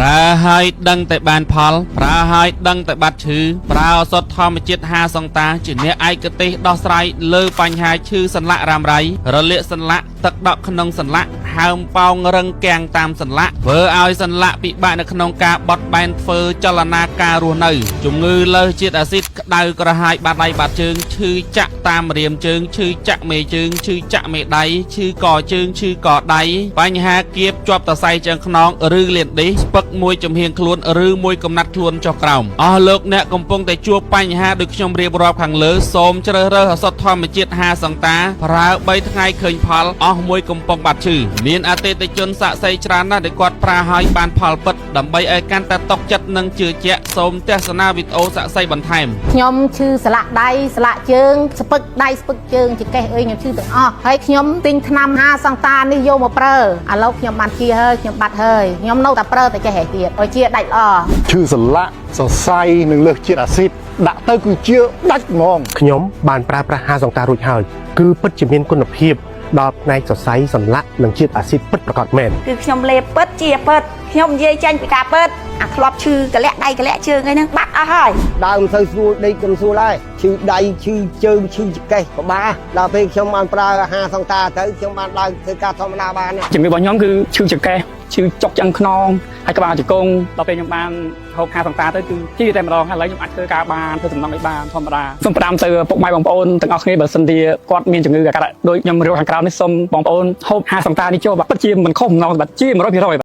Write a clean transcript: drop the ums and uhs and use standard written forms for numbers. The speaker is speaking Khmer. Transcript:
ប្រើហើយដឹងតែបានផលប្រើហើយដឹងតែបាត់ឈឺប្រើឱសថធម្មជាតិ5សង្តាជាអ្នកឯកទេសដោះស្រាយលើបញ្ហាឈឺសន្លាក់រ៉ាំរ៉ៃរលាកសន្លាក់ទឹកដក់ក្នុងសន្លាក់ហើមប៉ោងរឹងកាំងតាមសន្លាក់ធ្វើឲ្យសន្លាក់ពិបាកនៅក្នុងការបត់បែនធ្វើចលនាការរស់នៅជំងឺលើសជាតិអាស៊ីតក្តៅក្រហាយបាត់ដៃបាត់ជើងឈឺចាក់តាមរាមជើងឈឺចាក់មេជើងឈឺចាក់មេដៃឈឺកជើងឈឺកដៃបញ្ហាគៀបជាប់តសៃជើងខ្នងឬលៀនដេសស្ពឹកមួយចំហៀងខ្លួនឬមួយកំណាត់ខ្លួនចុះក្រោមអស់លោកអ្នកកំពុងតែជួបបញ្ហាដូចខ្ញុំរៀបរាប់ខាងលើសូមជ្រើសរើសឱសថធម្មជាតិ5សង្តាប្រើ3ថ្ងៃឃើញផលអស់មួយកំប៉ុងបាត់ឈឺមានអតិថិជនសាកសីច្រើនណាស់ដែលគាត់ប្រើហើយបានផលពិតដើម្បីឲ្យកាន់តែតក់ចិត្តនិងជឿជាក់សូមទស្សនាវីដេអូសាកសីបន្ថែមខ្ញុំឈឺស្លាក់ដៃស្លាក់ជើងស្ពឹកដៃស្ពឹកជើងចង្កេះអើយខ្ញុំឈឺទាំងអស់ហើយខ្ញុំទិញថ្នាំ5សង្តានេះយកមកប្រើឥឡូវខ្ញុំបានជាហើយខ្ញុំបាត់ហើយខ្ញុំនៅតែប្រើតែចេះហែទៀតឲ្យជាដាច់ល្អឈឺសន្លាក់សរសៃនិងលើសជាតិអាស៊ីតដាក់ទៅគឺជាដាច់ហ្មងខ្ញុំបានប្រើប្រាស់5សង្តារួចហើយគឺពិតជាមានគុណភាពដល់ផ្នែកសរសៃសន្លាក់និងជាតិអាស៊ីតពិតប្រាកដមែនគឺខ្ញុំលេបពិតជាពិតខ្ញុំនិយាយចាញ់ពីការពិតអាធ្លាប់ឈឺកលាក់ដៃកលាក់ជើងអីហ្នឹងបាត់អស់ហើយដើមទៅស្រួលដេកខ្ញុំស្រួលហើយឈឺដៃឈឺជើងឈឺចង្កេះក្បាលដល់ពេលខ្ញុំបានប្រើ5សង្តាទៅខ្ញុំបានឡើងធ្វើការធម្មតាបានជំងឺរបស់ខ្ញុំគឺឈឺចង្កេះឈឺចុកឆ្អឹងខ្នងហើយក្បាលជង្គង់ដល់ពេលខ្ញុំបានហូប5សង្តាទៅគឺជីតែម្ដងហើយឥឡូវខ្ញុំអាចធ្វើការបានធ្វើសំណងឲ្យបានធម្មតាសូមផ្ដាំទៅពុកម៉ែបងប្អូនទាំងអស់គ្នាបើសិនជាគាត់មានជំងឺអាការៈដូចខ្ញុំរៀបខាងក្រោមនេះសូមបងប្អូនហូប5សង្តានេះចូលបាទពិតជាមិនខុសម្ដងបាទជា100%បាទ